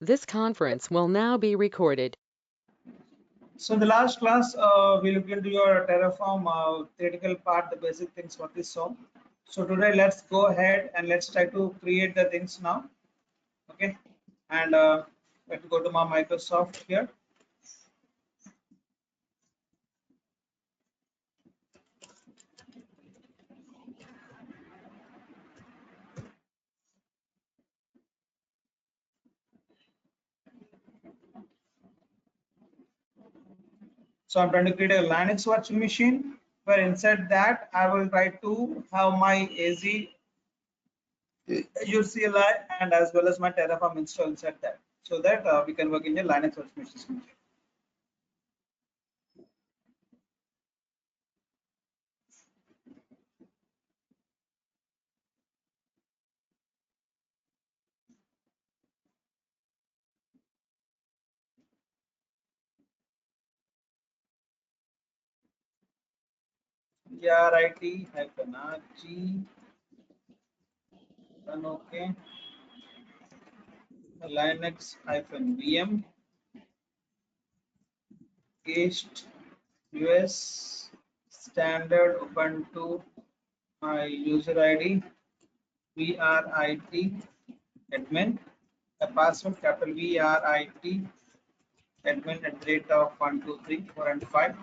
This conference will now be recorded. So in the last class, we looked into your Terraform theoretical part, the basic things what we saw. So today, let's go ahead and let's try to create the things now. Okay, and let's go to my Microsoft here. So I'm trying to create a Linux virtual machine where inside that I will try to have my Azure CLI and as well as my Terraform install inside that, so that we can work in the Linux virtual machine. RIT-RG, then okay, Linux-VM, cached US standard Ubuntu, my user ID, VRIT admin, the password capital VRIT admin at the rate of 1, 2, 3, 4, and 5.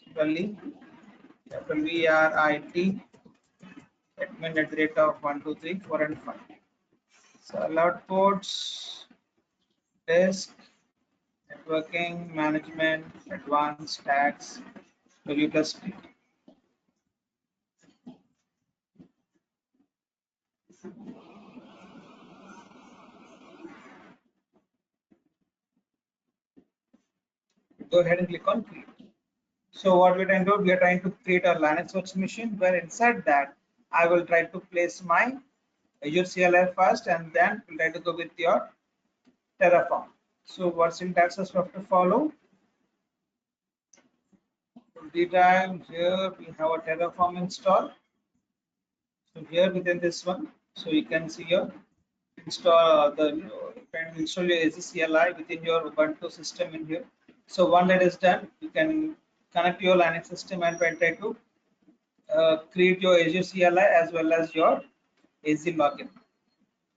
Similarly, capital VRIT admin at the rate of 1, 2, 3, 4, and 5. So allowed ports, disk, networking, management, advanced tags, value plus T. Go ahead and click on create. So what we're trying to do, we are trying to create a Linux virtual machine where inside that I will try to place my Azure CLI first and then we'll try to go with your Terraform. So what syntaxes we have to follow? Here we have a Terraform install. So here within this one, so you can see here install you can install your Azure CLI within your Ubuntu system in here. So one that is done, you can connect your Linux system and try to create your Azure CLI as well as your Azure login.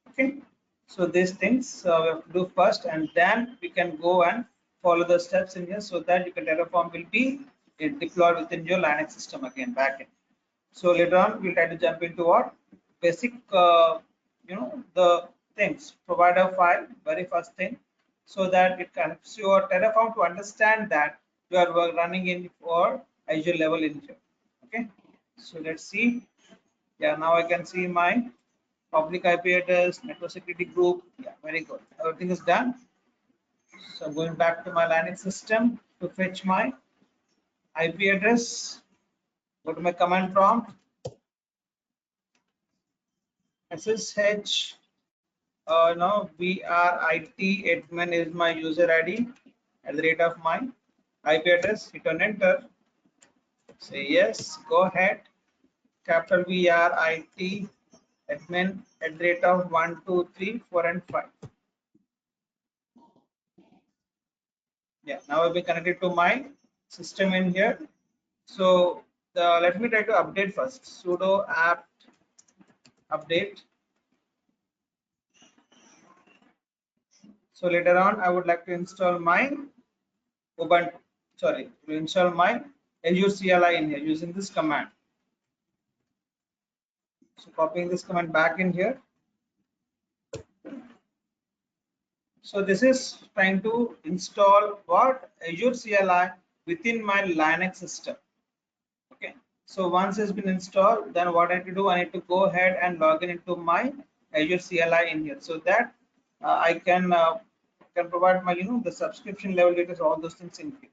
Okay, so these things we have to do first, and then we can go and follow the steps in here so that your Terraform will be deployed within your Linux system again backend. So later on, we'll try to jump into what basic, the things provider file, very first thing, so that it helps your Terraform to understand that you are running in for Azure level in here. Okay, so let's see. Yeah, now I can see my public IP address, network security group. Yeah, very good. Everything is done. So I'm going back to my Linux system to fetch my IP address. Go to my command prompt. SSH now VRIT admin is my user ID at the rate of my IP address. Hit on enter. Say yes. Go ahead. Capital VRIT admin at the rate of 1, 2, 3, 4, and 5. Yeah. Now I'll be connected to my system in here. So let me try to update first. Sudo apt update. So later on, I would like to install my Ubuntu. Sorry, to install my Azure CLI in here using this command. So copying this command back in here. So this is trying to install what Azure CLI within my Linux system. Okay. So once it's been installed, then what I need to do, I need to go ahead and log in into my Azure CLI in here, so that I can provide my the subscription level details, all those things in here.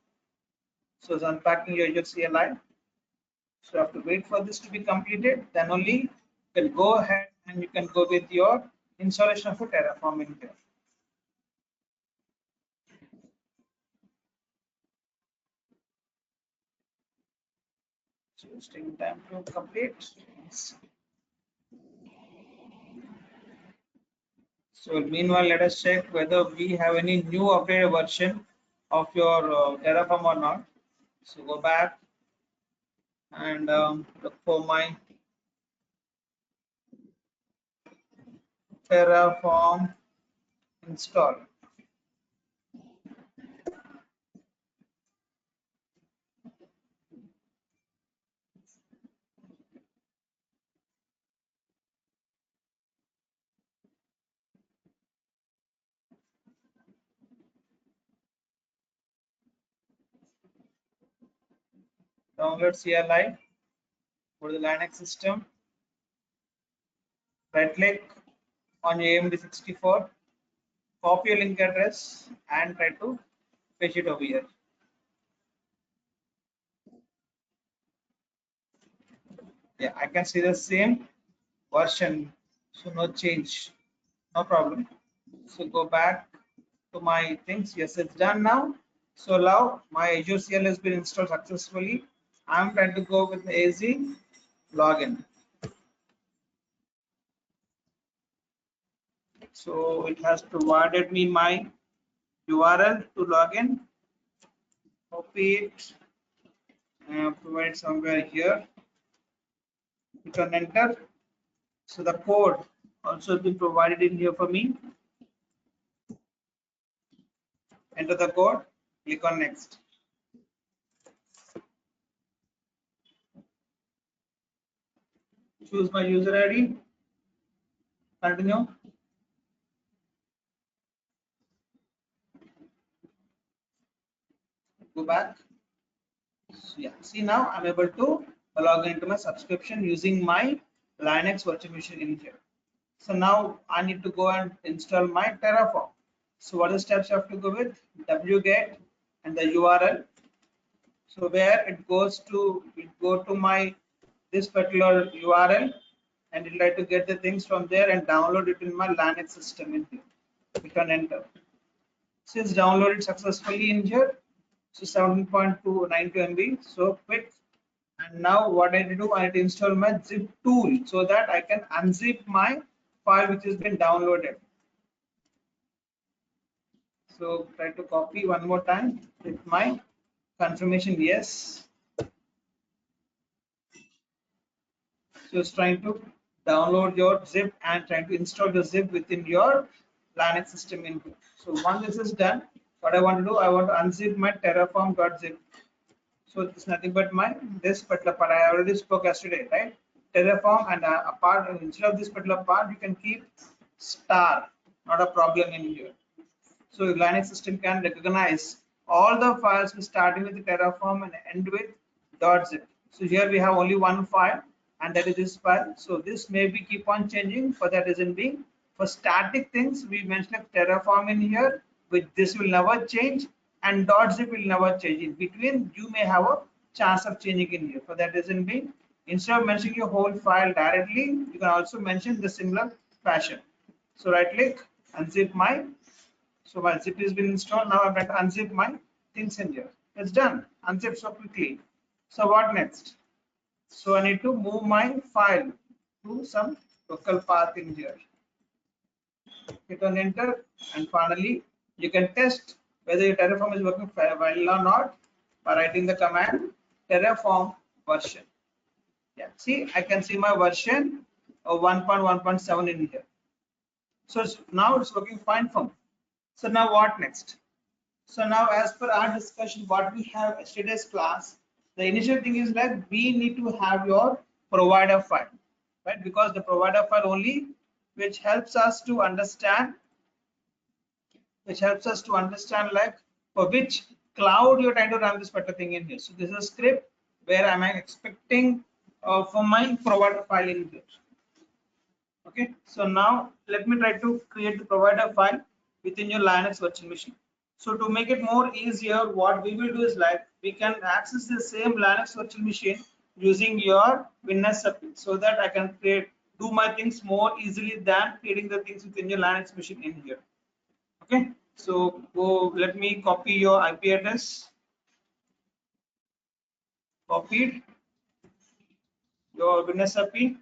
So it's unpacking your Azure CLI. So you have to wait for this to be completed. Then only you can go ahead and you can go with your installation of a Terraform in here. So it's taking time to complete. So meanwhile, let us check whether we have any new updated version of your Terraform or not. So go back and look for my Terraform install. Download CLI for the Linux system. Right click on your AMD64, copy your link address and try to paste it over here. Yeah, I can see the same version, so no change, no problem. So go back to my things. Yes, it's done now. So now my Azure CL has been installed successfully. I'm trying to go with the AZ login. So it has provided me my URL to login. Copy it and provide it somewhere here. Click on enter. So the code also been provided in here for me. Enter the code. Click on next. Choose my user ID. Continue. Go back. So yeah, see now I'm able to log into my subscription using my Linux virtual machine in here. So now I need to go and install my Terraform. So what are the steps you have to go with? Wget and the URL. So where it goes to, it go to my this particular URL and it try to get the things from there and download it in my Linux system in here. Click on enter. Since downloaded successfully in here, so 17.292 MB, so quick. And now what I need to do, I need to install my zip tool so that I can unzip my file which has been downloaded. So try to copy one more time with my confirmation yes. So it's trying to download your zip and trying to install the zip within your Linux system in here. So once this is done, what I want to do, I want to unzip my terraform.zip. So it's nothing but my this particular part. I already spoke yesterday, right? Terraform and a part instead of this particular part, you can keep star, not a problem in here. So Linux system can recognize all the files starting with the Terraform and end with .zip. So here we have only one file and that is this file. So this may be keep on changing for that reason being. For static things we mentioned Terraform in here, which this will never change and .zip will never change. In between you may have a chance of changing in here. For that reason being, instead of mentioning your whole file directly, you can also mention the similar fashion. So right click, unzip my. So my zip has been installed. Now I'm going to unzip my things in here. It's done. Unzip so quickly. So what next? So I need to move my file to some local path in here. Hit on enter and finally you can test whether your Terraform is working well or not by writing the command Terraform version. Yeah, see I can see my version of 1.1.7 in here. So now it's working fine for me. So now what next? So now as per our discussion, what we have yesterday's class, the initial thing is like we need to have your provider file, right? Because the provider file only which helps us to understand, like for which cloud you're trying to run this particular thing in here. So this is a script where am I expecting for my provider file in here. Okay, so now let me try to create the provider file within your Linux virtual machine. So to make it more easier, what we will do is like we can access the same Linux virtual machine using your Windows API so that I can do my things more easily than creating the things within your Linux machine in here. Okay, so let me copy your IP address. Copied your Windows API.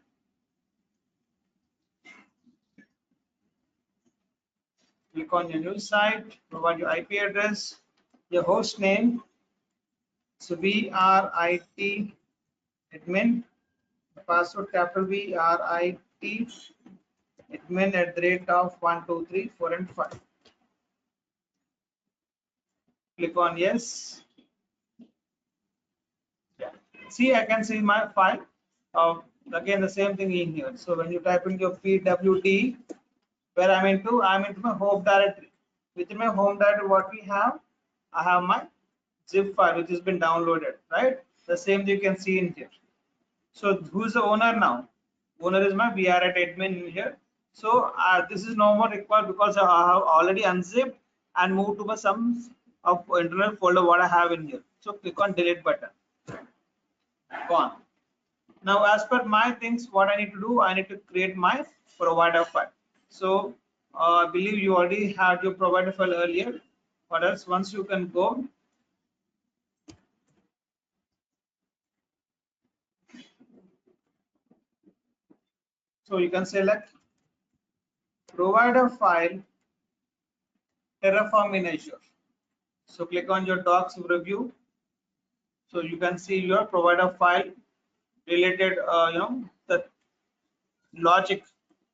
Click on your new site, provide your IP address, your host name. So VRIT admin, password capital VRIT admin at the rate of 1, 2, 3, 4, and 5. Click on yes. Yeah. See, I can see my file. Again, the same thing in here. So when you type in your PWD, where I'm into my home directory. Within my home directory, what we have, I have my zip file which has been downloaded, right? The same thing you can see in here. So who's the owner now? Owner is my VRAT admin in here. So this is no more required because I have already unzipped and moved to my some of internal folder what I have in here. So click on delete button. Gone. Now as per my things, what I need to do, I need to create my provider file. So I believe you already had your provider file earlier. What else? Once you can go. So you can select provider file Terraform in Azure. So click on your docs review. So you can see your provider file related, the logic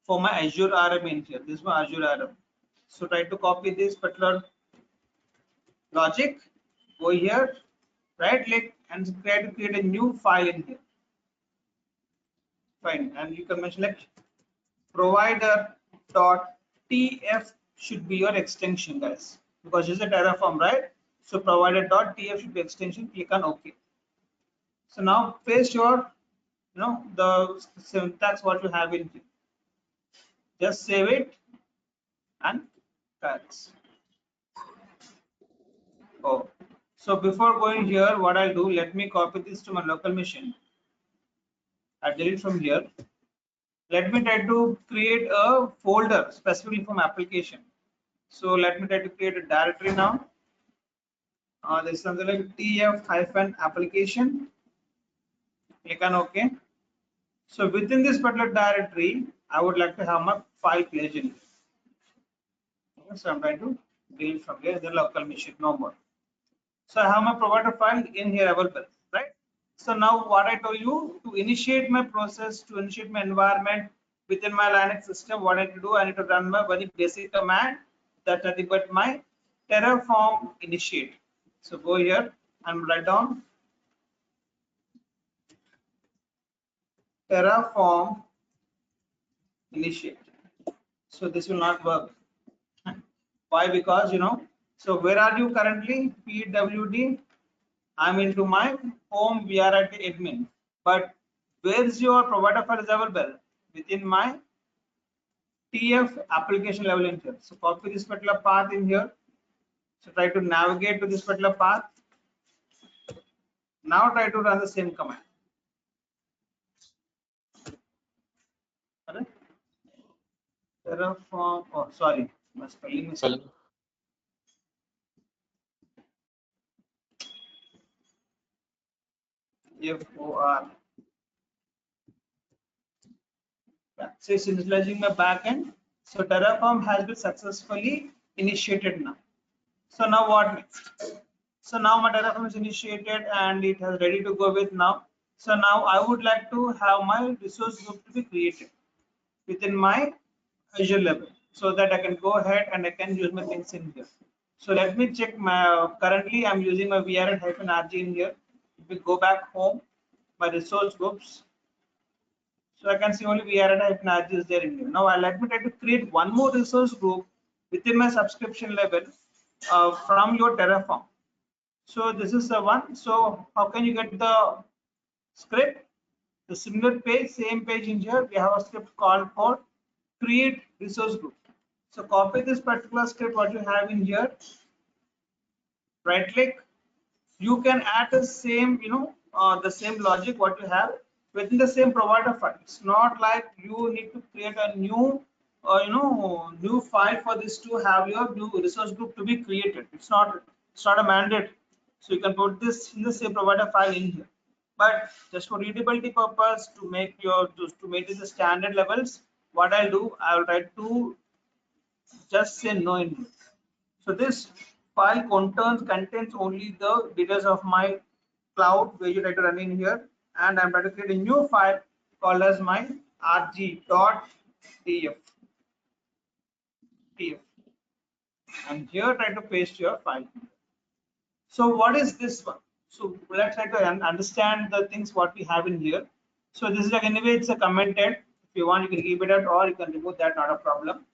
for my Azure RM in here. This is my Azure RM. So try to copy this particular logic. Go here, right click and try to create a new file in here. Fine, and you can mention like provider.tf should be your extension, guys, because it's a Terraform, right? So provider.tf should be extension. Click on OK. So now paste your, the syntax what you have in here. Just save it and thanks. Oh, so before going here, what I'll do, let me copy this to my local machine. I'll delete from here. Let me try to create a folder specifically from application. So let me try to create a directory now. There's something like tf-application. Click on OK. So within this particular directory, I would like to have my file placed in. So I'm trying to delete from here the local machine, no more. So I have my provider file in here available, right? So now what I told you, to initiate my process, to initiate my environment within my Linux system, what I need to do, I need to run my very basic command that nothing but my Terraform initiate. So go here and write down Terraform initiate. So this will not work. Why? Because so where are you currently? PWD. I'm into my home VRT admin. But where's your provider file is available? Within my TF application level in here. So copy this particular path in here. So try to navigate to this particular path. Now try to run the same command. Correct? Terraform. Oh, sorry, my spelling mistake. FOR. Yeah. So it's initializing my backend. So Terraform has been successfully initiated now. So now what next? So now my Terraform is initiated and it has ready to go with now. So now I would like to have my resource group to be created within my Azure level so that I can go ahead and I can use my things in here. So let me check my, currently I'm using my VRN-RG in here. If we go back home, my resource groups. So I can see only VRN-RG is there in here. Now let me try to create one more resource group within my subscription level from your Terraform. So this is the one. So how can you get the script? The similar page, same page in here, we have a script called for create resource group. So copy this particular script what you have in here, right click. You can add the same, the same logic what you have within the same provider file. It's not like you need to create a new, new file for this to have your new resource group to be created. It's not a mandate. So you can put this in the same provider file in here. But just for readability purpose, to make it the standard levels, what I'll do, I'll write to Just say no in here. So this file contains only the details of my cloud where you try to run in here, and I'm trying to create a new file called as my rg.tf. And here try to paste your file. So what is this one? So let's try to understand the things what we have in here. So this is like anyway it's a commented. If you want you can keep it out or you can remove that, not a problem.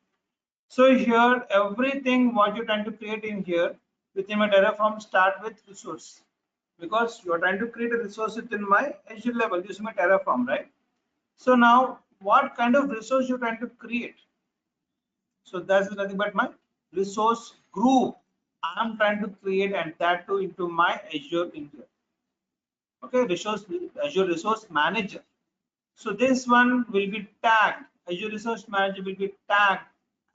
So here everything what you're trying to create in here within my Terraform start with resource, because you are trying to create a resource within my Azure level using my Terraform, right? So now what kind of resource you're trying to create? So that's nothing but my resource group I'm trying to create, and that too into my Azure in here. Okay, Azure Resource Manager. So this one will be tagged. Azure Resource Manager will be tagged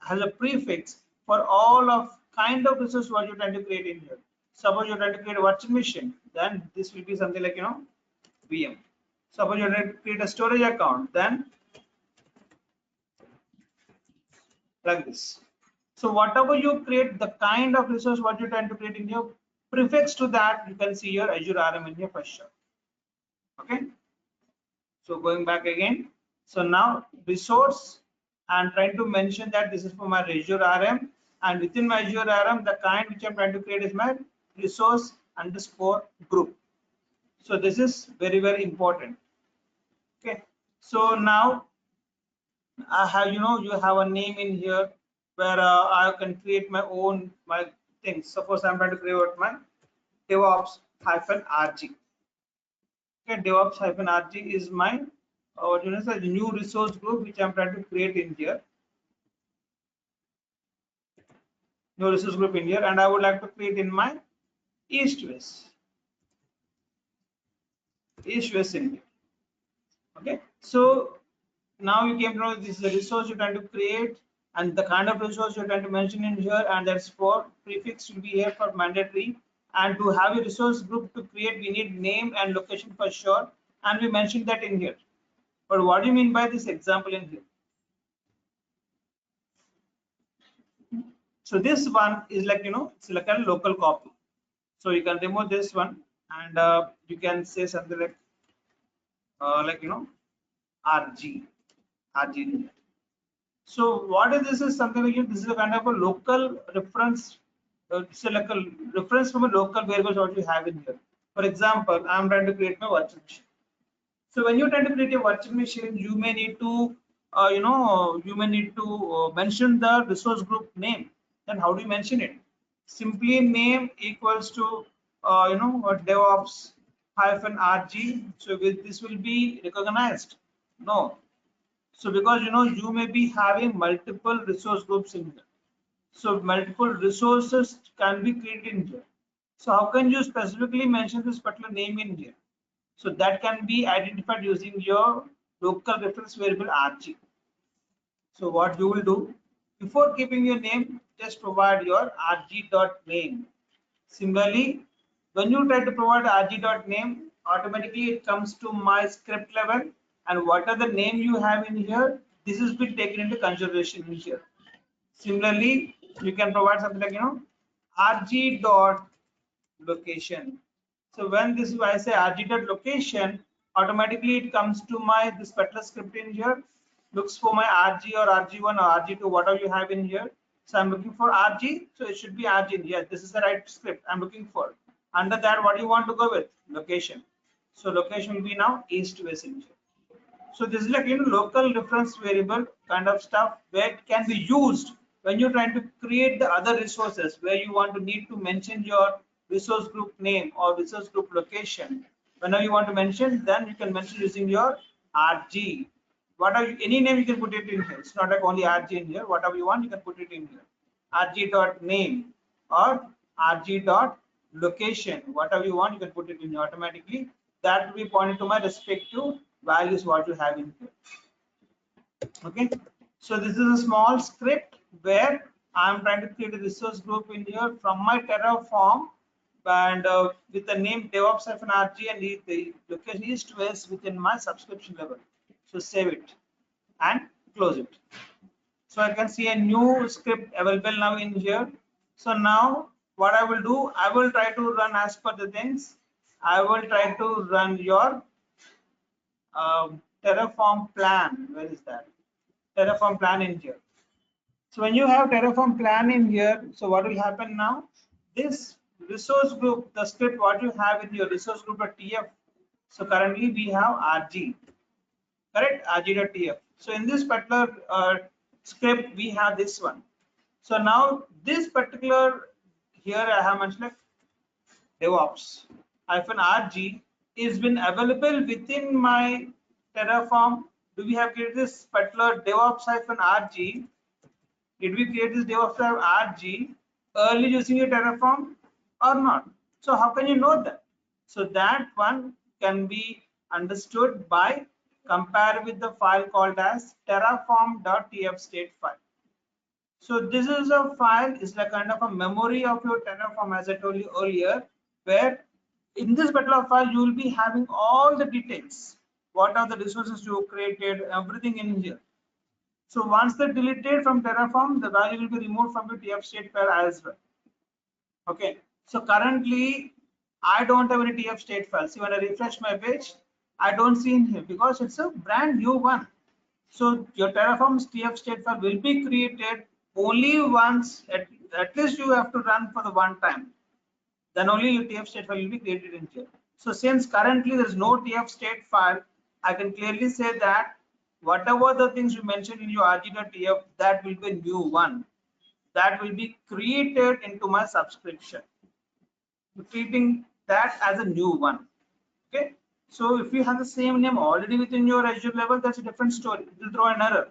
as a prefix for all of kind of resource what you're trying to create in here. Suppose you're trying to create a virtual machine, then this will be something like VM. Suppose you're trying to create a storage account, then like this. So whatever you create, the kind of resource what you're trying to create in here, prefix to that you can see your Azure RM in here for sure. Okay. So going back again, so now resource, I'm trying to mention that this is for my Azure RM, and within my Azure RM, the kind which I'm trying to create is my resource underscore group. So this is very, very important. Okay. So now I have, you have a name in here where I can create my things. Suppose I'm trying to create my DevOps -RG. Okay, DevOps -RG is my the new resource group which I'm trying to create in here. New resource group in here, and I would like to create in my east-west in here. Okay, so now you came to know this is the resource you're trying to create and the kind of resource you're trying to mention in here, and that's for prefix will be here for mandatory. And to have a resource group to create, we need name and location for sure, and we mentioned that in here. But what do you mean by this example in here? So this one is like it's like a local copy. So you can remove this one, and you can say something like RG RG. So what is this? Is something like this is a kind of a local reference. It's like a reference from a local variable what you have in here. For example, I'm trying to create my virtual machine. So when you're trying to create a virtual machine, you may need to, mention the resource group name. Then how do you mention it? Simply name equals to, what DevOps -RG. So with this will be recognized. No. So because you may be having multiple resource groups in here. So multiple resources can be created in here. So how can you specifically mention this particular name in here? So that can be identified using your local reference variable RG. So what you will do, before keeping your name, just provide your rg.name. Similarly, when you try to provide rg.name, automatically it comes to my script level, and what are the name you have in here, this is been taken into consideration in here. Similarly, you can provide something like rg.location. So when this is I say rg.location, automatically it comes to my this particular script in here, looks for my rg or rg1 or rg2, whatever you have in here. So I'm looking for rg, so it should be rg in here. This is the right script I'm looking for. Under that, what do you want to go with? Location. So location will be now east west in here. So this is like local reference variable kind of stuff where it can be used when you're trying to create the other resources where you want to need to mention your resource group name or resource group location. Whenever you want to mention, then you can mention using your RG. Whatever any name you can put it in here. It's not like only RG in here. Whatever you want, you can put it in here. RG.name or RG.location. Whatever you want, you can put it in here automatically. That will be pointed to my respective values what you have in here. Okay, so this is a small script where I'm trying to create a resource group in here from my Terraform, and with the name DevOps-RG and the location east west within my subscription level. So save it and close it. So I can see a new script available now in here. So now what I will do, I will try to run as per the things. I will try to run your Terraform plan. Where is that? Terraform plan in here. So when you have Terraform plan in here, so what will happen now? This resource group, the script what you have in your resource group.tf. So currently we have rg, correct? rg.tf. So in this particular script, we have this one. So now this particular here I have mentioned like DevOps -rg is been available within my Terraform. Do we have created this particular DevOps -rg? Did we create this DevOps rg early using a Terraform or not? So how can you know that? So that one can be understood by compare with the file called as terraform.tf state file. So this is a file, is like kind of a memory of your Terraform, as I told you earlier, where in this particular file you will be having all the details. What are the resources you created, everything in here. So once they're deleted from Terraform, the value will be removed from the TF state file as well. Okay. So currently, I don't have any TF state file. See, when I refresh my page, I don't see in here because it's a brand new one. So your Terraform's TF state file will be created only once. At least you have to run for the one time. Then only your TF state file will be created in here. So since currently there is no TF state file, I can clearly say that whatever the things you mentioned in your rg.tf, that will be a new one that will be created into my subscription, treating that as a new one. Okay, so if you have the same name already within your Azure level, that's a different story. It will throw an error.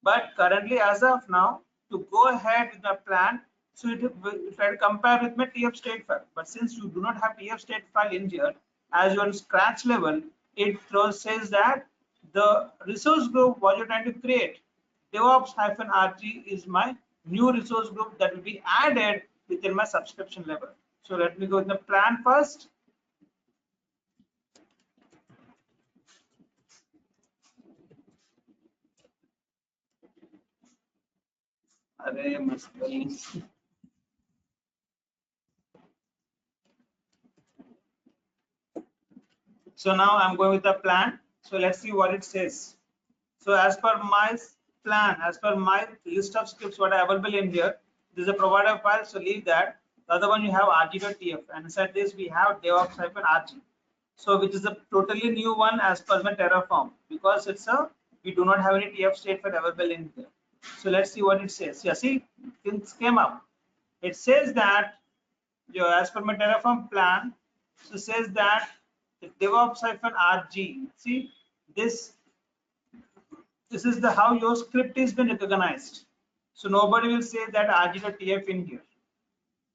But currently, as of now, to go ahead with the plan, so it will try to compare with my TF state file. But since you do not have TF state file in here, as you're on scratch level, it says that the resource group what you're trying to create, DevOps-rg, is my new resource group that will be added within my subscription level. So let me go with the plan first. So now I'm going with the plan. So let's see what it says. So as per my plan, as per my list of scripts what are available in here, this is a provider file, so leave that. The other one you have rg.tf, and inside this we have DevOps-rg. So which is a totally new one as per my Terraform, because it's a, we do not have any TF state file available in here. So let's see what it says. Yeah, see, things came up. It says that as per my Terraform plan, so says that the DevOps-rg. See this. This is the how your script is been recognized. So nobody will say that rg.tf in here.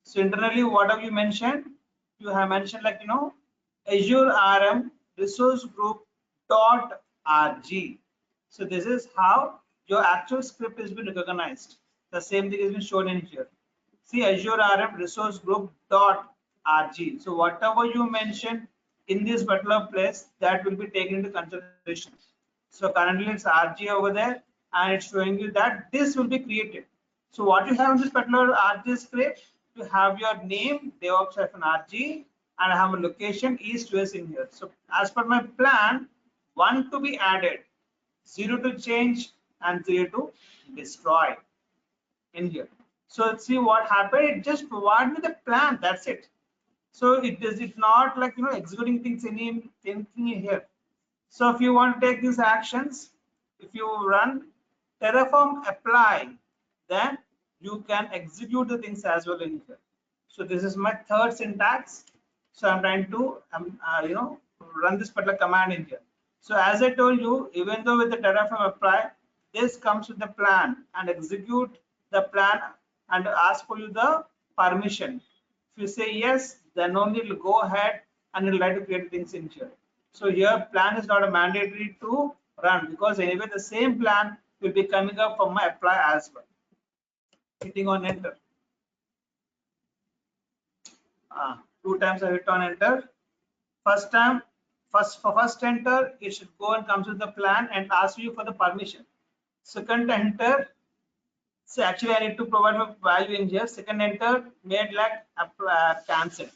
So internally, what have you mentioned? You have mentioned like Azure RM resource group dot rg. So this is how your actual script has been recognized. The same thing has been shown in here. See, Azure RM resource group dot rg. So whatever you mentioned in this particular place, that will be taken into consideration. So currently it's rg over there, and it's showing you that this will be created. So what you have in this particular rg script, you have your name DevOps-rg, and I have a location east west in here. So as per my plan, 1 to be added, 0 to change, and 0 to destroy in here. So see what happened. It just provide me the plan. That's it. So it is it not like executing things anything here. So if you want to take these actions, if you run Terraform apply, then you can execute the things as well in here. So this is my third syntax. So I'm trying to run this particular command in here. So as I told you, even though with the Terraform apply, this comes with the plan and execute the plan and ask for you the permission. If you say yes, then only it will go ahead and it will try to create things in here. So here plan is not a mandatory to run, because anyway the same plan will be coming up from my apply as well. Hitting on enter. 2 times I hit on enter. First time, first enter, it should go and comes with the plan and ask you for the permission. Second enter, So actually I need to provide my value in here. Second enter made like cancel.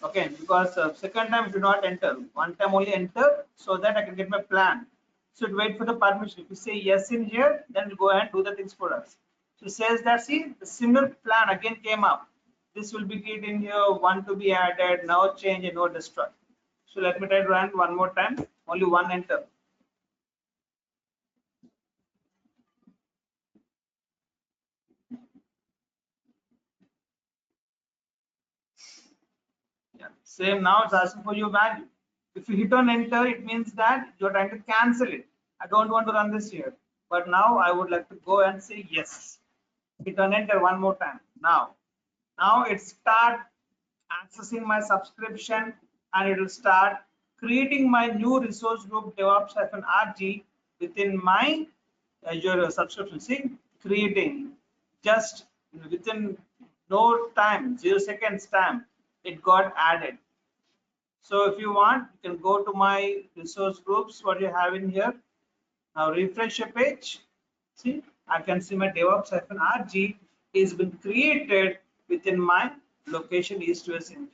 Okay, because second time do not enter. One time only enter so that I can get my plan. So wait for the permission. If you say yes in here, then we'll go and do the things for us. So it says that see the similar plan again came up. This will be keyed in here, one to be added, now change and no destroy. So let me try to run one more time. Only one enter. Yeah. Same now it's asking for your value. If you hit on enter, it means that you're trying to cancel it. I don't want to run this here. But now I would like to go and say yes. Hit on enter one more time. Now it start accessing my subscription and it will start creating my new resource group DevOps-RG within my Azure subscription. See, creating just within no time, 0 seconds time, it got added. So if you want, you can go to my resource groups, what you have in here. Now refresh your page. See, I can see my DevOps-RG is been created within my location East West engine.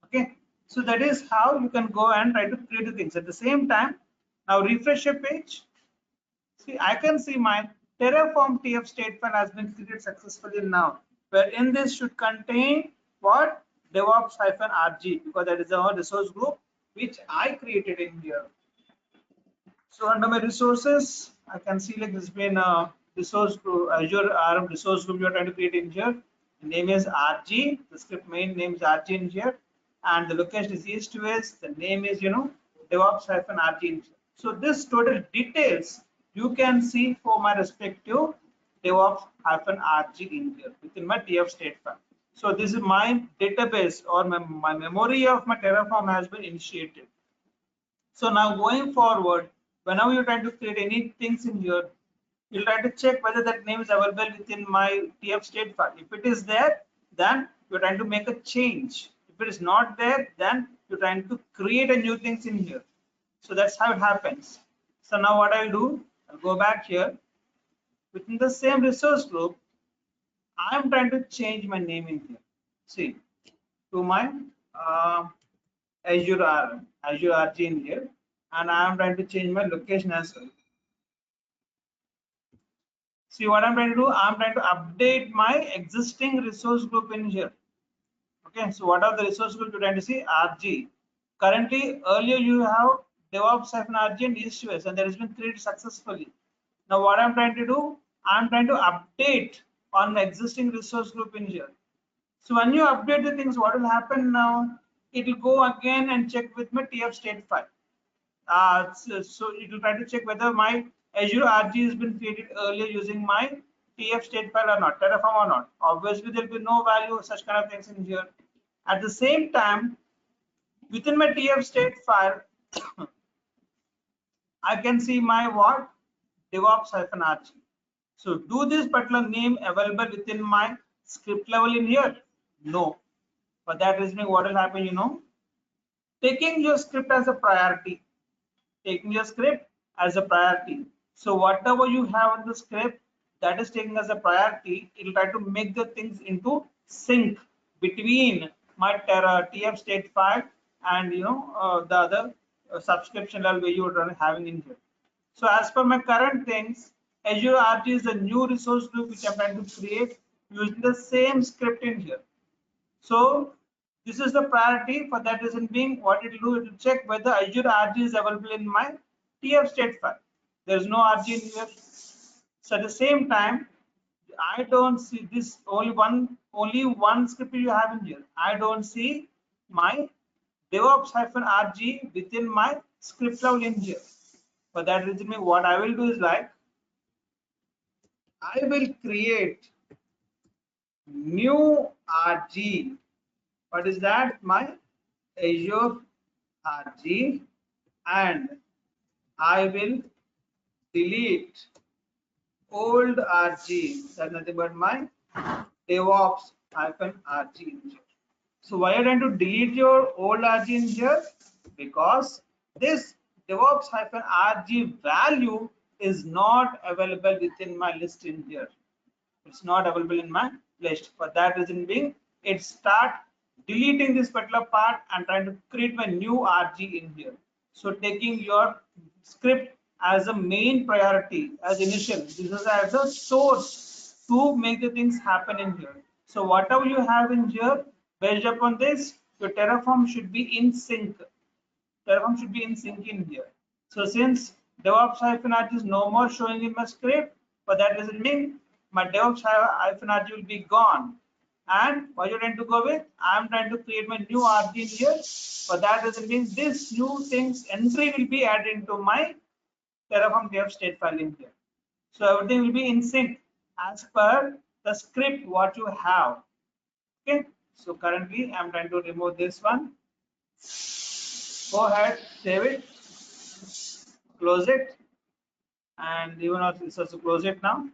Okay, so that is how you can go and try to create the things. At the same time, now refresh your page. See, I can see my Terraform TF state file has been created successfully now. Where in this should contain what DevOps-RG, because that is our resource group which I created in here. So under my resources, I can see like this has been a resource group, Azure RM resource group you are trying to create in here. The name is RG, the script main name is RG in here, and the location is east to west. The name is DevOps-RG in here. So this total details you can see for my respective DevOps-RG in here within my TF state file. So this is my database or my memory of my Terraform has been initiated. So now going forward, whenever you're trying to create any things in here, you'll try to check whether that name is available within my TF state file. If it is there, then you're trying to make a change. If it is not there, then you're trying to create a new things in here. So that's how it happens. So now what I'll do, I'll go back here. Within the same resource group, I'm trying to change my name in here. See, to my Azure RG in here, and I am trying to change my location as well. See what I'm trying to do? I'm trying to update my existing resource group in here. Okay, so what are the resource group you're trying to see? RG. Currently, earlier you have DevOps-RG and EastWest, and that has been created successfully. Now, what I'm trying to do? I'm trying to update on the existing resource group in here. So when you update the things, what will happen now? It will go again and check with my TF state file. So it will try to check whether my Azure RG has been created earlier using my TF state file or not, Terraform or not. Obviously, there will be no value, such kind of things in here. At the same time, within my TF state file, I can see my what? DevOps-RG. So do this particular name available within my script level in here? No. For that reason, what will happen, taking your script as a priority. Taking your script as a priority. So whatever you have in the script that is taken as a priority, it will try to make the things into sync between my TF state file and the other subscription level where you are having in here. So as per my current things, Azure RG is a new resource group which I'm trying to create using the same script in here. So this is the priority. For that reason being, what it will do, it will check whether Azure RG is available in my TF state file. There is no RG in here. So at the same time, I don't see this only one script you have in here. I don't see my DevOps-RG within my script level in here. For that reason, what I will do is like I will create new RG. What is that? My Azure RG, and I will delete old RG. That's nothing but my DevOps-RG. So why are you trying to delete your old RG in here? Because this DevOps-RG value is not available within my list in here. It's not available in my list. For that reason being, it start deleting this particular part and trying to create my new RG in here. So taking your script as a main priority as initial. This is as a source to make the things happen in here. So whatever you have in here, based upon this, your Terraform should be in sync. Terraform should be in sync in here. So since DevOps-RG is no more showing in my script, but that doesn't mean my DevOps-RG will be gone. And what you're trying to go with, I'm trying to create my new RG in here. But that doesn't mean this new things entry will be added into my Terraform dev state file in here. So everything will be in sync as per the script what you have. Okay. So currently I'm trying to remove this one. Go ahead, save it, close it, and even if it's also close it now.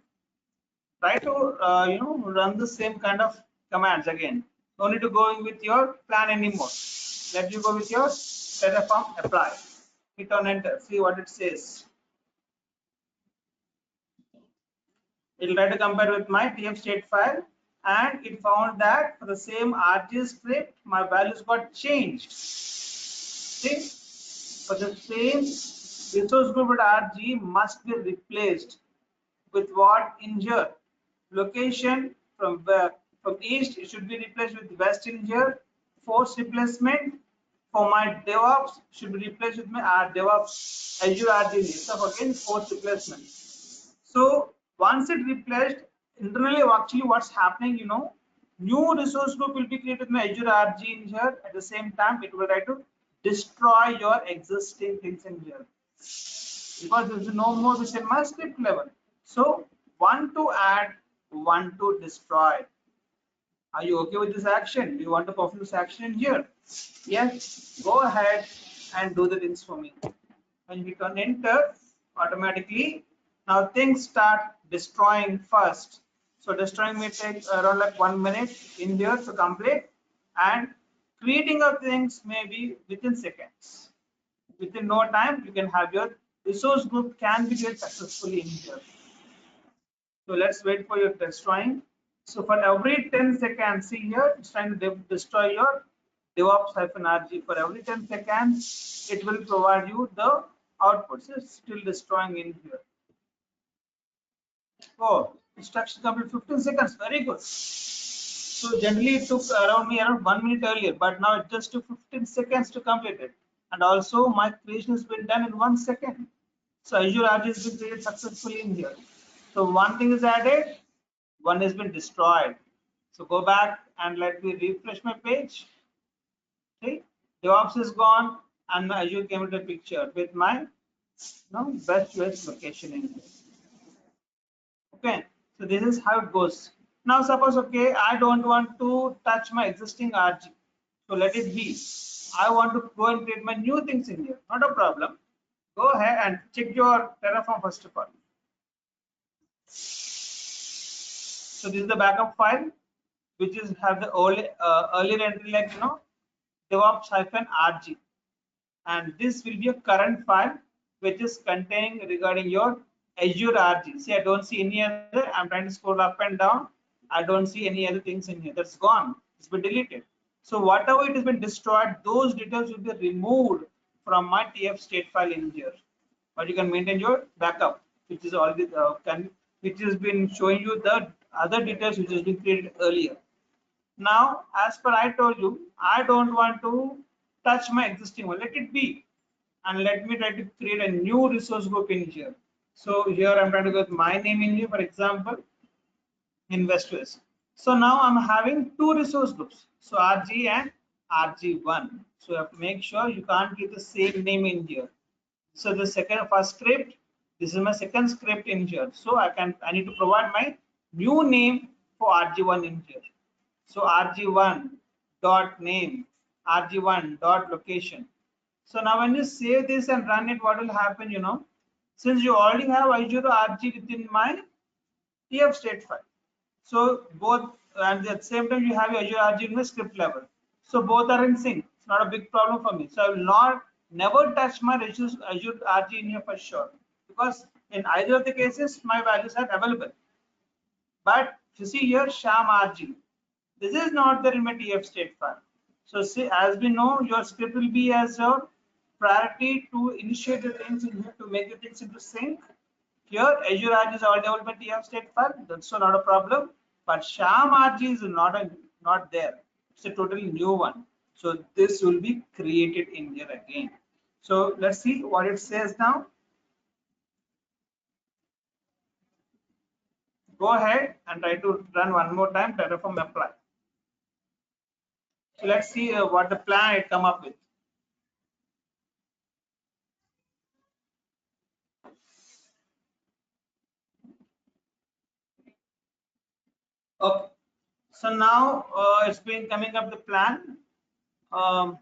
Try to run the same kind of commands again. No need to go in with your plan anymore. Let you go with your Terraform apply. Hit on enter. See what it says. It will try to compare with my TF state file, and it found that for the same RG script, my values got changed. See, for the same resource group at RG must be replaced with what in here? Location from east, it should be replaced with west in here. Force replacement for my DevOps should be replaced with my DevOps Azure RG. So again, force replacement. So once it replaced, internally actually what's happening, new resource group will be created in Azure RG in here. At the same time, it will try to destroy your existing things in here because there is no more within my script level. So one to add, one to destroy. Are you okay with this action? Do you want to perform this action in here? Yes, go ahead and do the things for me. When you hit on enter, automatically now things start destroying first. So destroying may take around like 1 minute in here to complete, and creating of things may be within seconds. Within no time, you can have your resource group can be created successfully in here. So let's wait for your destroying. So for every 10 seconds, see here, it's trying to destroy your DevOps-RG. For every 10 seconds, it will provide you the output. So it's still destroying in here. Oh, instruction complete 15 seconds. Very good. So generally it took around 1 minute earlier, but now it just took 15 seconds to complete it. And also my creation has been done in 1 second. So Azure RG has been created successfully in here. So one thing is added, one has been destroyed. So go back and let me refresh my page. See, DevOps is gone and my Azure came into the picture with my best US location in here. Okay, so this is how it goes. Now suppose, okay, I don't want to touch my existing RG. So let it be. I want to go and create my new things in here. Not a problem. Go ahead and check your Terraform first of all. So this is the backup file, which is have the earlier entry like DevOps-RG, and this will be a current file which is containing regarding your Azure RG. See, I don't see any other. I'm trying to scroll up and down. I don't see any other things in here. That's gone. It's been deleted. So whatever it has been destroyed, those details will be removed from my TF state file in here. But you can maintain your backup, which is already which has been showing you the other details which has been created earlier. Now, as per I told you, I don't want to touch my existing one. Let it be, and let me try to create a new resource group in here. So here I'm trying to go with my name in here, for example, investors. So now I'm having two resource groups, so RG and RG1. So you have to make sure you can't keep the same name in here. So the first script, this is my second script in here. So I need to provide my new name for RG1 in here. So RG1 dot name, RG1 dot location. So now when you save this and run it, what will happen? Since you already have Azure RG within my TF state file, so both, and at the same time you have your Azure RG in the script level. So both are in sync. It's not a big problem for me. So I will never touch my Azure RG in here for sure, because In either of the cases, my values are available. But you see here, sham RG. This is not there in my TF state file. So see, as we know, your script will be as your priority to initiate the things in here to make the things into sync. Here, Azure RG is already available in TF state file. That's so not a problem. But sham RG is not there. It's a totally new one. So this will be created in here again. So let's see what it says now. Go ahead and try to run one more time, Terraform apply. So let's see what the plan it come up with. Okay. So now it's been coming up the plan. Um,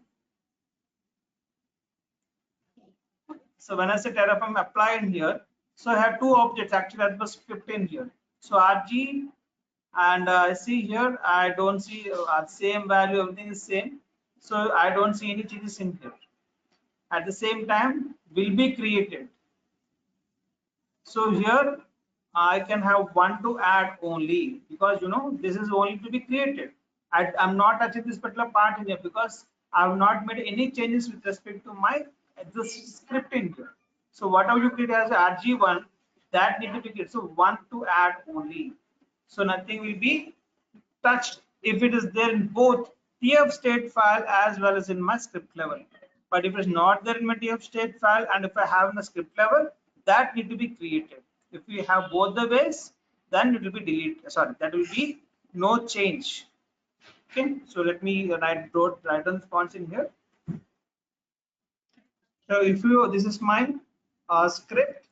so when I say Terraform apply in here, so I have two objects actually that was script in here. So RG and I see here I don't see same value, everything is same. So I don't see any changes in here. At the same time will be created. So here I can have one to add only because this is only to be created. I'm not touching this particular part in here because I have not made any changes with respect to my this script in here. So whatever you create as RG1, that need to be created. So one to add only. So nothing will be touched if it is there in both TF state file as well as in my script level. But if it's not there in my TF state file and if I have in the script level, that need to be created. If we have both the ways, then it will be deleted. Sorry, that will be no change. Okay, so let me write down the fonts in here. So if you this is my script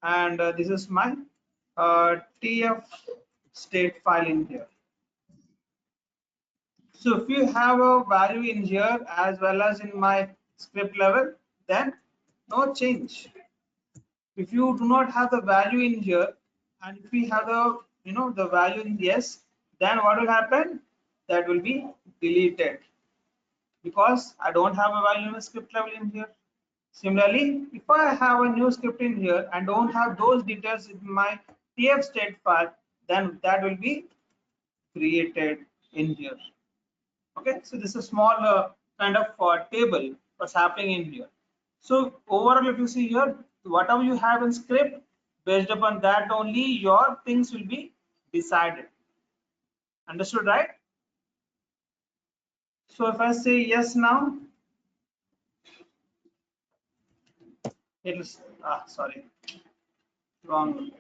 and this is my TF state file in here. So if you have a value in here as well as in my script level, then no change. If you do not have the value in here, and if we have the the value in yes, then what will happen? That will be deleted because I don't have a value in the script level in here. Similarly, if I have a new script in here and don't have those details in my TF state file, then that will be created in here. Okay, so this is a small kind of table what's happening in here. So overall, if you see here, whatever you have in script, based upon that only your things will be decided. Understood, right? So if I say yes now, it is sorry, wrong.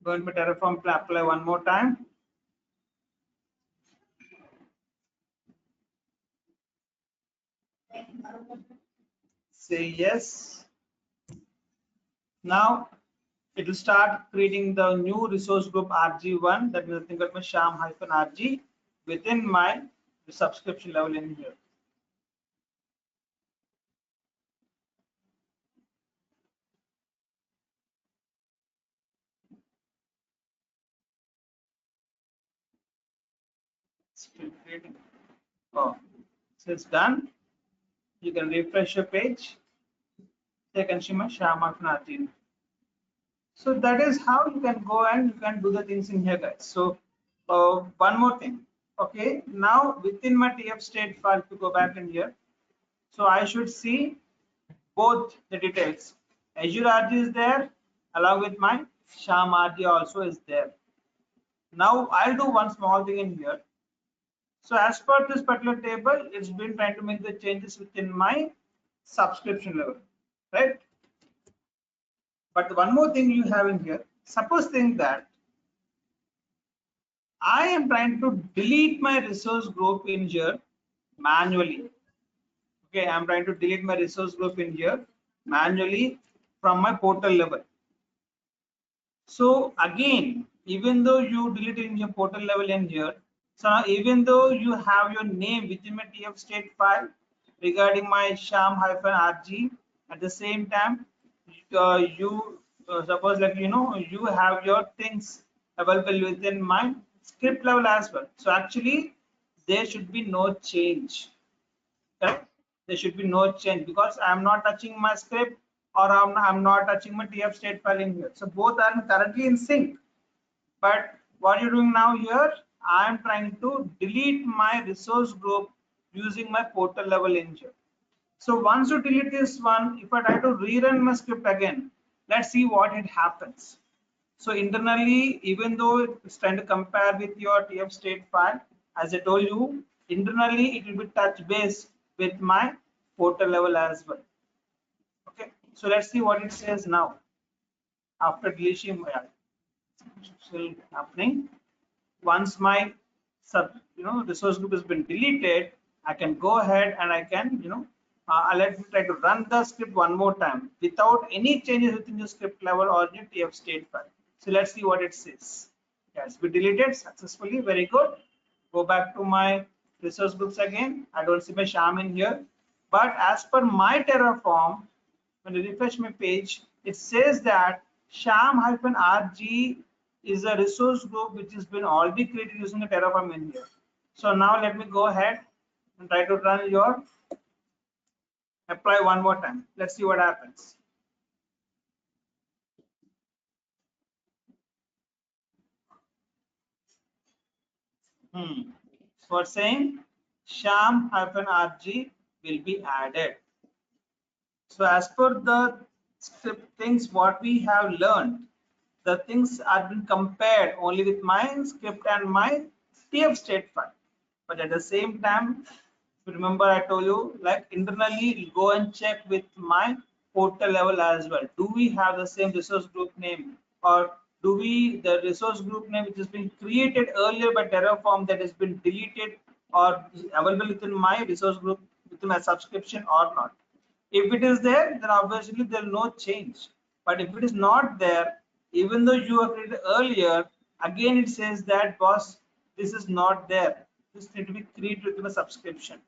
Going to Terraform apply one more time. Say yes. Now it will start creating the new resource group RG1, that means nothing but my sham-RG within my subscription level in here. Still creating. Oh, so it's done. You can refresh your page. You can see my sham-RG. So that is how you can go and you can do the things in here, guys. So one more thing. Okay, now within my TF state file, to go back in here, so I should see both the details. Azure RG is there along with my sham RG also is there. Now I'll do one small thing in here. So as per this particular table, it's been trying to make the changes within my subscription level, right? But one more thing you have in here, suppose think that I am trying to delete my resource group in here manually. Okay, I'm trying to delete my resource group in here manually from my portal level. So again, even though you delete it in your portal level in here, so now even though you have your name within my TF state file regarding my sham-RG, at the same time, you suppose like you have your things available within my script level as well. So actually, there should be no change. Correct? There should be no change because I'm not touching my script or I'm not touching my TF state file in here. So both are currently in sync. But what you're doing now here, I'm trying to delete my resource group using my portal level engine. So once you delete this one, if I try to rerun my script again, let's see what it happens. So internally, even though it's trying to compare with your TF state file, as I told you, internally it will be touch base with my portal level as well. Okay, so let's see what it says now after deletion. Still happening. Once my resource group has been deleted, I can go ahead and I can let me try to run the script one more time without any changes within the script level or the TF state file. So let's see what it says. Yes, we deleted successfully. Very good. Go back to my resource groups again. I don't see my sham in here, but as per my Terraform, when I refresh my page, it says that sham-rg is a resource group which has been already created using a Terraform in here. So now let me go ahead and try to run your apply one more time. Let's see what happens. For saying sham-rg will be added. So as per the script things what we have learned, the things are being compared only with my script and my TF state file. But at the same time, remember I told you like internally go and check with my portal level as well. Do we have the same resource group name, or do we the resource group name which has been created earlier by Terraform that has been deleted or is available within my resource group within my subscription or not? If it is there, then obviously there is no change. But if it is not there, even though you have created earlier, again it says that boss, this is not there. This need to be created within a subscription.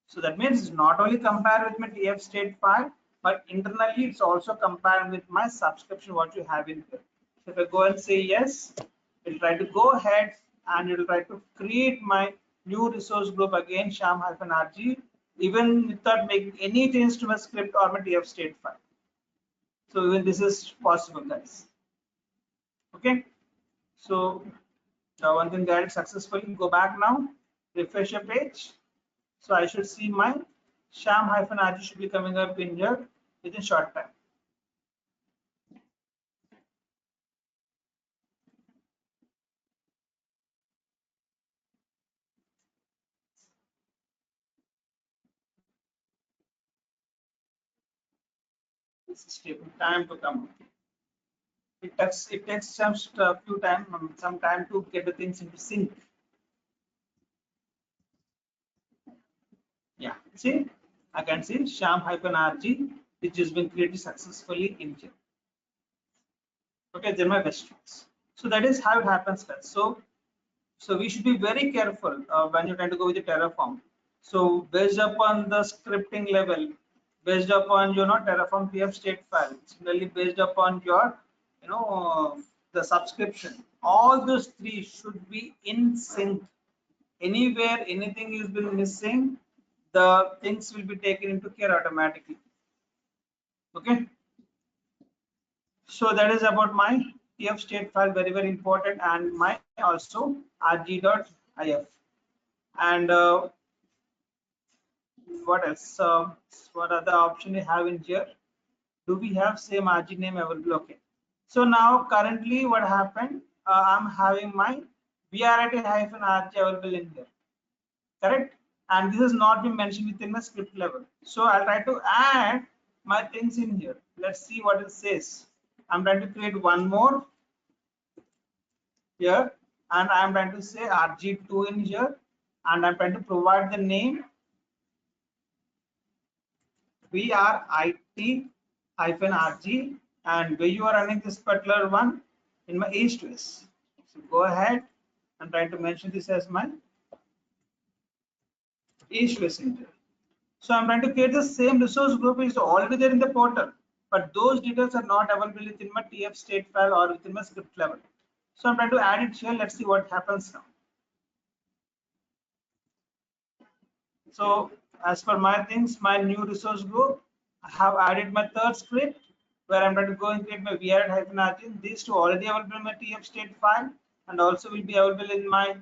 So that means it's not only compared with my TF state file, but internally it's also compared with my subscription what you have in here. So if I go and say yes, it'll try to go ahead and it'll try to create my new resource group again, sham-rg, even without making any change to my script or my TF state file. So even this is possible, guys. Okay. So one thing that successfully go back now, refresh your page. So I should see my sham-rg should be coming up in here within short time. This is taking time to come. It takes some time to get the things into sync. Yeah, see, I can see sham-rg which has been created successfully in here. Okay, they're my best friends. So that is how it happens, guys. So we should be very careful when you're trying to go with the Terraform. So based upon the scripting level, based upon Terraform TF state file, similarly based upon your the subscription, all those three should be in sync. Anywhere anything is been missing, the things will be taken into care automatically. Okay. So that is about my TF state file, very important, and my also rg.if. And what else? What other option we have in here? Do we have same rg name available? Okay. So now currently what happened? I'm having my vrit-rg available in here, correct? And this has not been mentioned within my script level. So I'll try to add my things in here. Let's see what it says. I'm trying to create one more here, and I'm trying to say rg2 in here, and I'm trying to provide the name vrit-rg, and where you are running this particular one in my H2S. So go ahead and try to mention this as my H2S in here. So I'm trying to create the same resource group is already there in the portal, but those details are not available within my TF state file or within my script level. So I'm trying to add it here. Let's see what happens now. So As per my things, my new resource group, I have added my third script where I'm going to go and create my VRIT-RG. These two already available in my TF state file and also will be available in my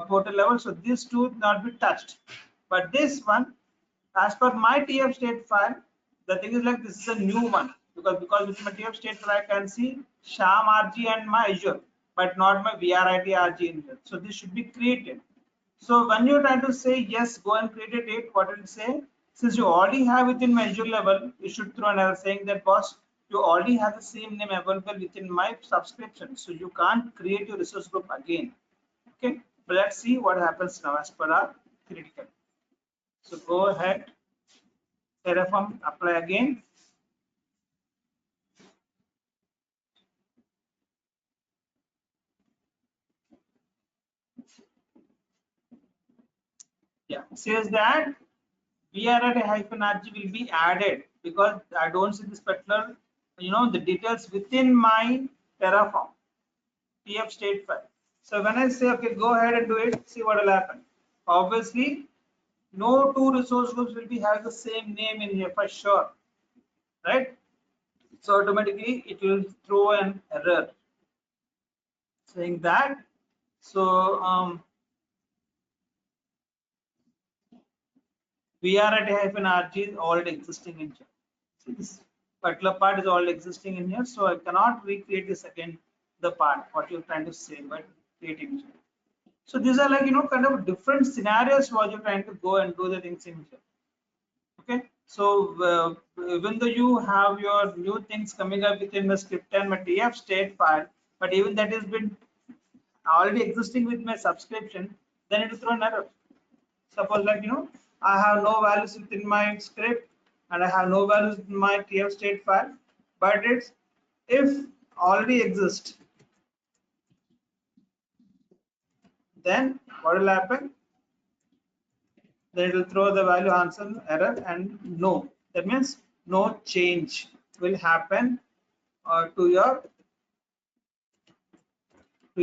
portal level. So these two will not be touched. But this one, as per my TF state file, the thing is like this is a new one because with my TF state file I can see Sham RG and my Azure, but not my VRIT RG in here. So this should be created. So when you're trying to say yes, go and create a date, what it will say? Since you already have within measure level, you should throw an error saying that boss, you already have the same name available within my subscription. So you can't create your resource group again. Okay, but let's see what happens now as per our critical. So go ahead, Terraform, apply again. Yeah, says that VRIT-RG will be added because I don't see this particular, the details within my Terraform TF state file. So when I say, okay, go ahead and do it, see what will happen. Obviously, no two resource groups will be having the same name in here for sure, right? So automatically it will throw an error saying that. So VRIT-RG is already existing in here. So this particular part is already existing in here, so I cannot recreate this again. The part what you're trying to say, but creating it. So these are like kind of different scenarios what you're trying to go and do the things in here. Okay, so even though you have your new things coming up within the script and my TF state file, but even that has been already existing with my subscription, then it will throw an error. Suppose like I have no values within my script and I have no values in my TF state file, but it's if already exist, then what will happen? Then it will throw the value answer error and no. That means no change will happen to your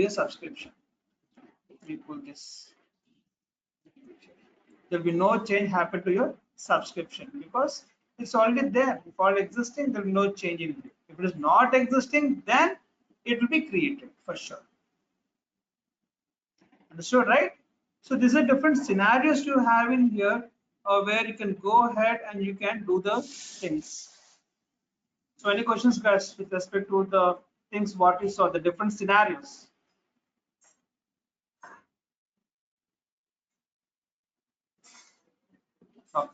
subscription. We pull this. There will be no change happen to your subscription because it's already there. If all existing, there will be no change in it. If it is not existing, then it will be created for sure. Understood, right? So these are different scenarios you have in here where you can go ahead and you can do the things. So any questions guys with respect to the things what we saw, the different scenarios? Okay.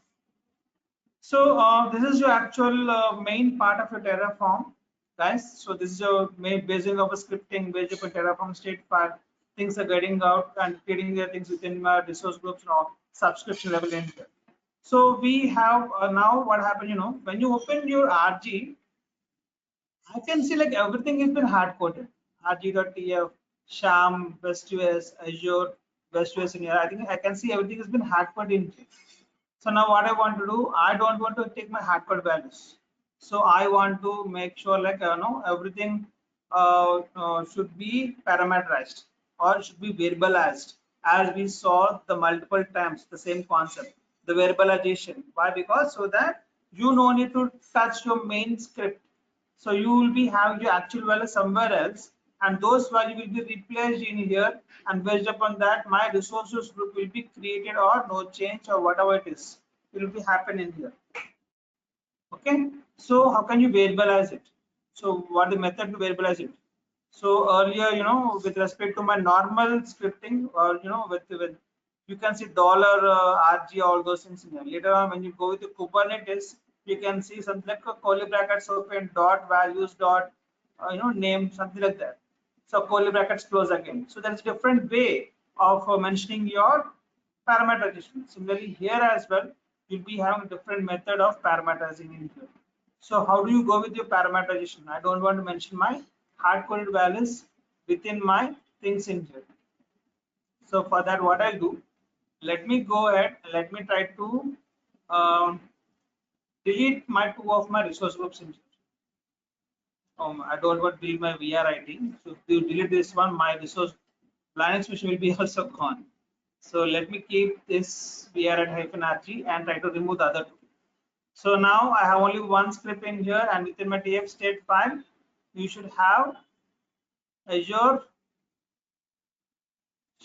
So this is your actual main part of your Terraform, guys. So this is your main basing of a scripting based upon Terraform state file. Things are getting out and creating their things within resource groups or subscription level in here. So we have now what happened, when you open your RG, I can see like everything has been hard coded. RG.tf, Sham, WestUS, Azure, WestUS in here. I think I can see everything has been hard coded in here. So now what I want to do, I don't want to take my hard code values. So I want to make sure like everything should be parameterized or should be variabilized as we saw the multiple times the same concept, the variabilization. Why? Because so that you no need to touch your main script. So you will be having your actual value somewhere else and those value will be replaced in here and based upon that my resources group will be created or no change or whatever it is will be happen in here. Okay, so how can you variabilize it? So what the method to variabilize it? So earlier, with respect to my normal scripting or with you can see dollar RG all those things in here. Later on when you go with the Kubernetes, you can see something like a curly brackets open dot values dot name something like that. So curly brackets close again. So there's a different way of mentioning your parameterization. Similarly here as well, you'll be having a different method of parameterizing in here. So how do you go with your parameterization? I don't want to mention my hard-coded values within my things in here. So for that, what I'll do, let me go ahead and let me try to delete my two of my resource groups in here. I don't want to delete my VRIT. So if you delete this one, my resource Linux machine will be also gone. So let me keep this VR at -rg and try to remove the other two. So now I have only one script in here, and within my tf state file, you should have Azure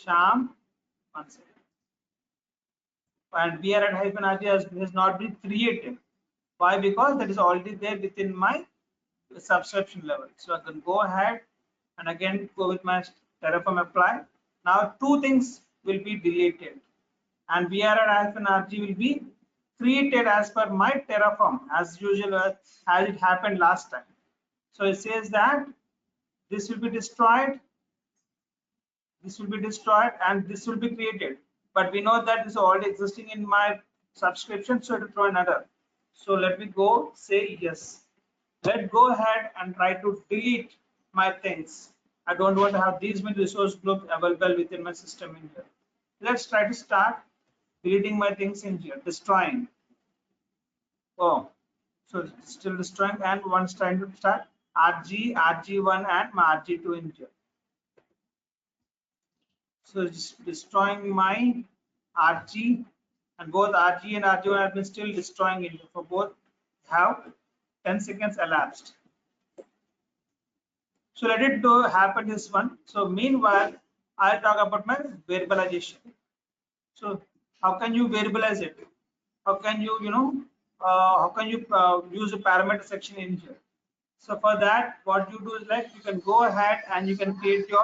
sham, one second, and VR at -rg has not been created. Why? Because that is already there within my subscription level. So I can go ahead and again go with my Terraform apply. Now two things will be deleted, and VRR-RG will be created as per my Terraform as usual, as it happened last time. So it says that this will be destroyed, this will be destroyed, and this will be created. But we know that this is already existing in my subscription, so it will throw another. So let me go say yes. Let's go ahead and try to delete my things. I don't want to have these many resource groups available within my system in here. Let's try to start deleting my things in here, destroying. Oh, so it's still destroying, and once trying to start RG, RG1 and my RG2 in here. So it's destroying my RG, and both RG and RG1 have been still destroying it. For both have 10 seconds elapsed. So let it do happen this one. So meanwhile, I'll talk about my variabilization. So how can you variabilize it? How can you, how can you use a parameter section in here? So for that, what you do is like you can go ahead and you can create your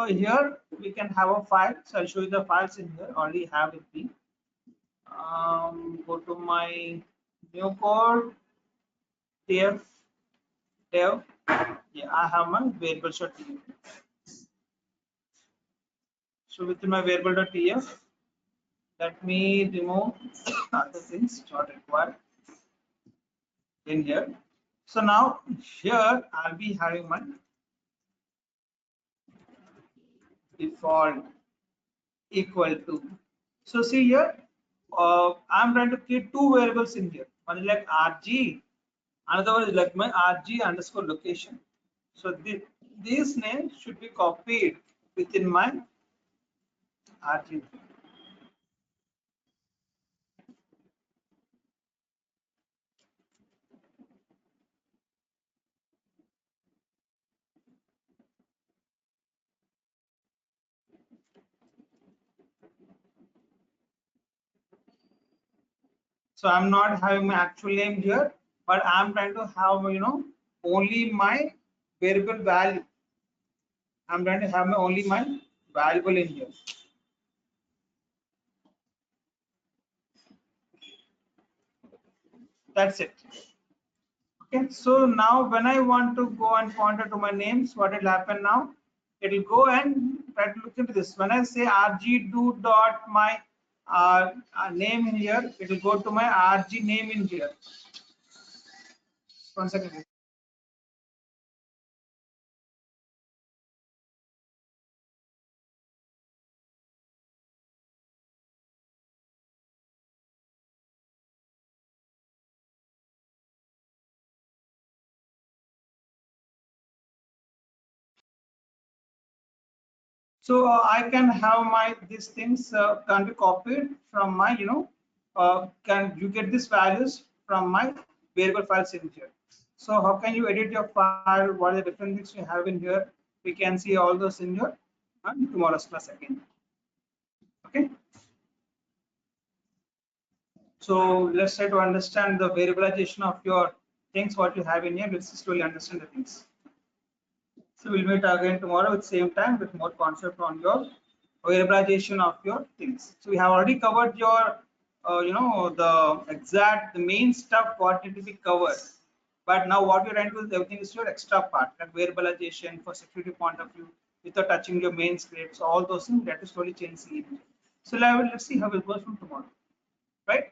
here we can have a file. So I'll show you the files in here. Already have with me. Go to my new code, df dev. Yeah, I have my variable.tf. So within my variable.tf, let me remove other things not required in here. So now here I'll be having my default equal to. So see here, I'm trying to create two variables in here. One is like RG, another one is like my RG underscore location. So this name should be copied within my RG. So I'm not having my actual name here, but I'm trying to have only my variable value. I'm trying to have my only my variable in here. That's it. Okay, so now when I want to go and pointer to my names, what will happen now? It will go and try to look into this. When I say rg do dot my name in here, it will go to my rg name in here. One second. So I can have my these things can be copied from my can you get these values from my variable files in here. So how can you edit your file? What are the different things you have in here? We can see all those in your tomorrow's class again. Okay. So let's try to understand the variabilization of your things what you have in here. Let's slowly understand the things. So we'll meet again tomorrow at the same time with more concept on your variabilization of your things. So we have already covered your, the main stuff what need to be covered. But now what we're trying to do is everything is your extra part, like variabilization for security point of view, without touching your main scripts, all those things that is slowly changing. So let's see how it goes from tomorrow, right?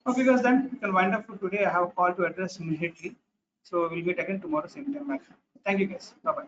Okay, guys, then you can wind up for today. I have a call to address immediately. So we'll meet again tomorrow, same time. Thank you, guys. Bye bye.